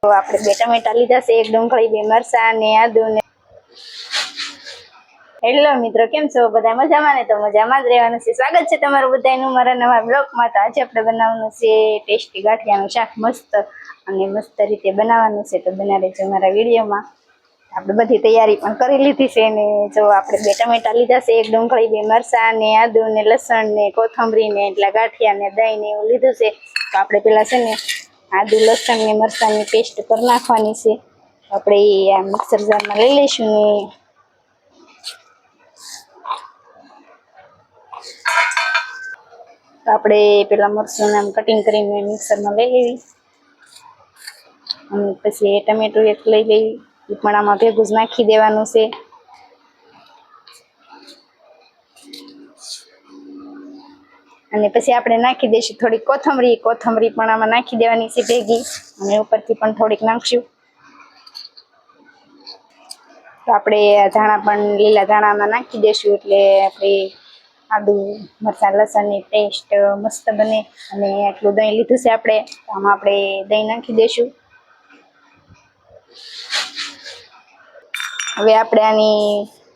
તો આપણે 2 ટમેટા લીધા છે, 1 ડુંગળી, 2 મરચાં ને આદુ ને. હેલો મિત્રો, કેમ છો બધા? મજામાં ને? તો મજામાં જ રહેવાનું છે. સ્વાગત છે તમારું બધાનું મારા નવા બ્લોગમાં. તો આજે આપણે બનાવવાનું છે ટેસ્ટી ગાંઠિયાનું શાક, મસ્ત અને મસ્ત રીતે બનાવવાનું છે. તો બના રહેજો મારા વિડીયોમાં. આપણે બધી તૈયારી પણ કરી લીધી છે ને જો આપણે 2 ટમેટા લીધા છે, 1 ડુંગળી, 2 મરચાં ને આદુ ને લસણ ને કોથમરી ને એટલા ગાંઠિયા ને દહીં ને એવું લીધું છે. તો આપણે પેલા છે ને આદુ લસણ ને મરચાંની પેસ્ટ કરી નાખવાની છે. આપણે આ મિક્સર જારમાં લઈ લઈશું ને આપણે પેલા મરચું આમ કટિંગ કરીને મિક્સરમાં લઈ લેવી અને પછી ટમેટું એક લઈ લેવી, એ પણ આમાં ભેગું જ નાખી દેવાનું છે. અને પછી આપણે નાખી દઈશું થોડીક કોથમરી પણ આમાં નાખી દેવાની છે ભેગી, અને ઉપરથી પણ થોડીક નાખશું. તો આપણે ધાણા પણ લીલા ધાણામાં નાખી દઈશું એટલે આપણે આદુ મરચાં લસણની પેસ્ટ મસ્ત બને. અને આટલું દહીં લીધું છે આપણે, આમાં આપણે દહીં નાખી દઈશું. હવે આપણે આની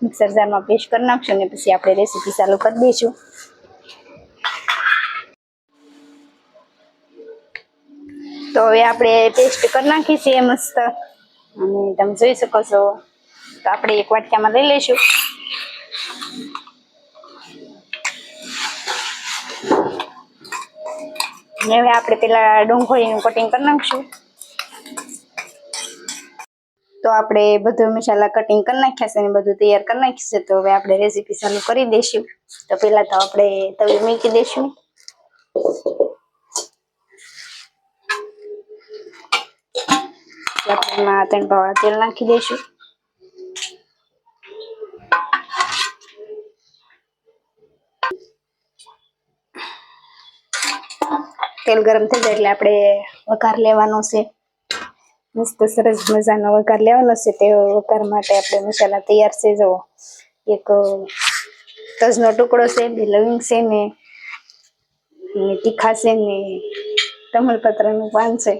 મિક્સર જારમાં પેસ્ટ કરી નાખશું ને પછી આપણે રેસીપી ચાલુ કરી દઈશું. તો હવે આપણે પેસ્ટ કરી નાખી છે મસ્ત, અને તમે જોઈ શકો છો. તો આપણે એક વાટકામાં લઈ લઈશું. અને હવે આપણે પેલા ડુંગળીનું કટિંગ કરી નાખશું. તો આપણે બધું મસાલા કટિંગ કરી નાખ્યા છે અને બધું તૈયાર કરી નાખ્યું છે. તો હવે આપણે રેસીપી ચાલુ કરી દઈશું. તો પેલા તો આપણે તવી મૂકી દઈશું. આપણે એમાં 3 પાવડા તેલ નાખી દઈશું. તેલ ગરમ થઈ જાય એટલે આપણે વઘાર લેવાનો છે. મસ્ત સરસ મજાનો વઘાર લેવાનો છે. તે વઘાર માટે આપણે મસાલા તૈયાર છે. જો એક તજનો ટુકડો છે, 2 લવિંગ છે ને તીખા છે ને તમાલપત્રનું પાન છે.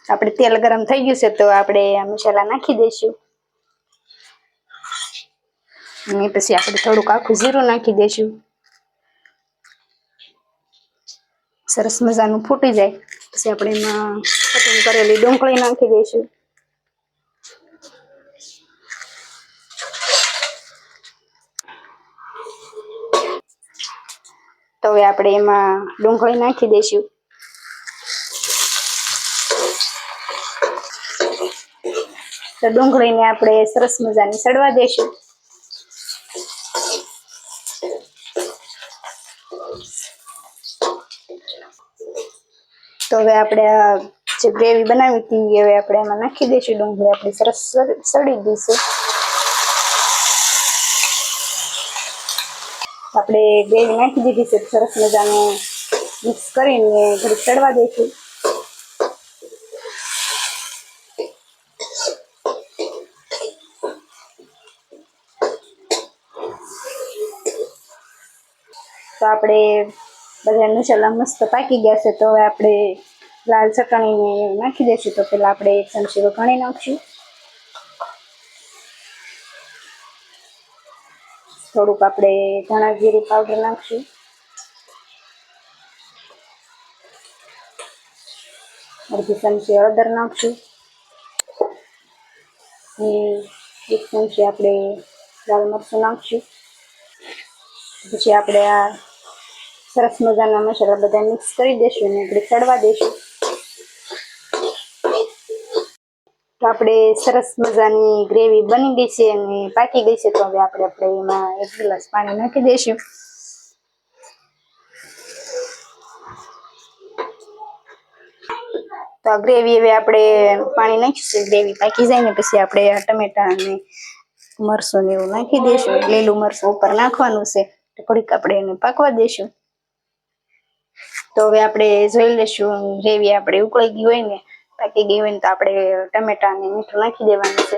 આપણે તેલ ગરમ થઈ ગયું છે તો આપણે આ મસાલા નાખી દઈશું. અને પછી આપણે થોડુંક આખું જીરું નાખી દઈશું. સરસ મજાનું ફૂટી જાય પછી આપણે એમાં કટિંગ કરેલી ડુંગળી નાખી દઈશું. તો હવે આપણે એમાં ડુંગળી નાખી દઈશું. તો ડુંગળીને આપણે સરસ મજાની સડવા દઈશું. તો હવે આપણે આ જે ગ્રેવી બનાવી હતી હવે આપણે એમાં નાખી દઈશું. ડુંગળી આપણી સરસ સડી ગઈ છે. આપણે ગ્રેવી નાખી દીધી છે. સરસ મજાનું મિક્સ કરીને થોડીક સડવા દઈશું. તો આપણે બધા મસાલા મસ્ત પાકી ગયા છે. તો હવે આપણે લાલ ચટણીને નાખી દઈશું. તો પેલા આપણે 1 ચમચી વઘાણી નાખશું. થોડુંક આપણે ધાણા જીરું પાવડર નાખશું. અડધી ચમચી હળદર નાખશું. 1 ચમચી આપણે લાલ મરચું નાખશું. પછી આપણે આ સરસ મજાના મસાલા બધા મિક્સ કરી દઈશું અને આપણે સડવા દઈશું. તો આપણે સરસ મજાની ગ્રેવી બની ગઈ છે અને પાકી ગઈ છે. તો હવે આપણે એમાં 1 ગ્લાસ પાણી નાખી દઈશું. તો આ ગ્રેવી હવે આપણે પાણી નાખીશું. ગ્રેવી પાકી જાય ને પછી આપણે ટમેટા અને મરચું ને એવું નાખી દઈશું. લીલું મરચું ઉપર નાખવાનું છે. થોડીક આપણે એને પાકવા દઈશું. તો હવે આપણે જોઈ લઈશું ગ્રેવી આપણે ઉકળી ગઈ હોય ને પાકી ગઈ હોય ને તો આપણે ટમેટા અને મીઠું નાખી દેવાનું છે.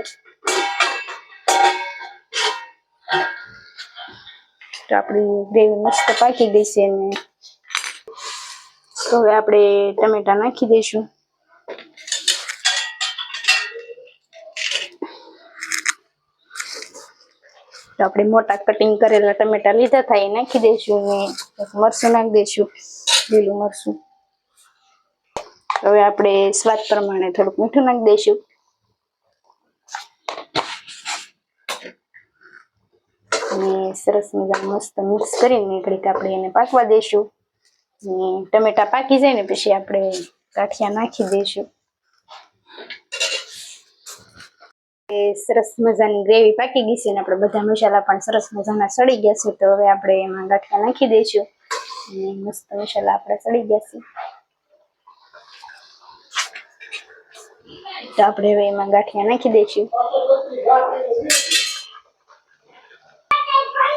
તો આપણી ગ્રેવી મસ્ત પાકી ગઈ છે. અને તો હવે આપણે ટમેટા નાખી દઈશું. તો આપણે મોટા કટિંગ કરેલા ટમેટા લીધા થાય એ નાખી દઈશું અને મરચું નાખી દઈશું, લીલું મરચું. હવે આપણે સ્વાદ પ્રમાણે થોડુંક મીઠું નાખી દઈશું. અને સરસ મજાનું મસ્ત મિક્સ કરીને ઘડીક આપણે એને પાકવા દઈશું. અને ટમેટા પાકી જાય ને પછી આપણે ગાંઠિયા નાખી દઈશું. સરસ મજાની ગ્રેવી પાકી ગઈ છે ને આપણે બધા મસાલા પણ સરસ મજાના સળી ગયા છે. તો હવે આપણે એમાં ગાંઠિયા નાખી દઈશું અને મસ્ત મસાલા આપણે સળી ગયા છે. તો આપણે હવે એમાં ગાંઠિયા નાખી દઈશું.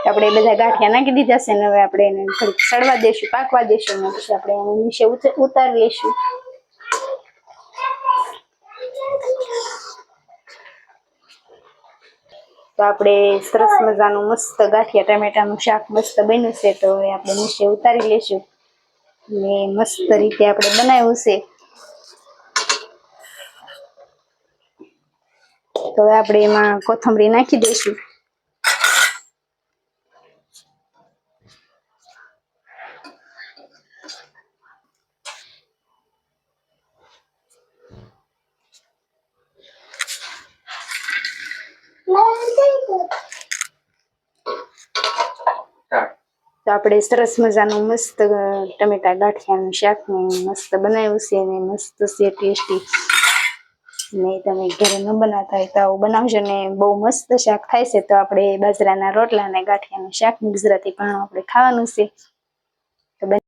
આપણે બધા ગાંઠિયા નાખી દીધા છે ને હવે આપણે એને થોડીક સળવા દઈશું, પાકવા દઈશું અને પછી આપણે એને નીચે ઉતારી લઈશું. તો આપણે સરસ મજાનું મસ્ત ગાંઠિયા ટમેટાનું શાક મસ્ત બન્યું છે. તો હવે આપણે નીચે ઉતારી લઈશું અને મસ્ત રીતે આપણે બનાવ્યું છે. તો હવે આપણે એમાં કોથમરી નાખી દઈશું. તો આપણે સરસ મજાનું મસ્ત ટમેટા ગાંઠિયાનું શાક મસ્ત બનાવ્યું છે અને મસ્ત છે ટેસ્ટી. ને તમે ઘરે ન બનાવતા હોય તો આવું બનાવજો ને બહુ મસ્ત શાક થાય છે. તો આપણે બાજરાના રોટલા અને ગાંઠિયાનું શાક ગુજરાતી પણ આપણે ખાવાનું છે. તો